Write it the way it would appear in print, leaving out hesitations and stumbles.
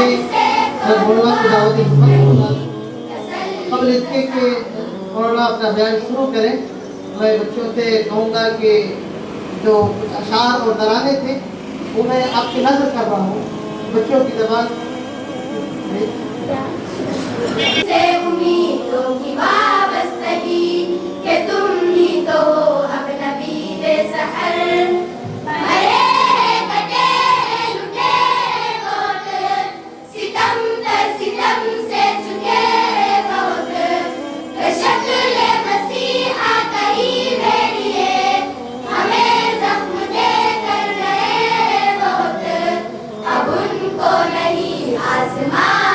मैं मौलाना को दावत दूंगा। कबल इसके कि मौलाना अपना बयान शुरू करें, मैं बच्चों से कहूँगा कि जो कुछ अशार और तराने थे वो मैं आपकी नज़र कर रहा हूँ बच्चों की ज़बान से उम्मीदों की वाबस्तगी कि तुम ही तो हो अब नबीद सहर मरे कटे लुटे बहुत सितम दर सितम से चुके बहुत शक्ल मसीहा कहीं भेड़िए हमें जख्म दे कर गए बहुत अब उनको नहीं आसमां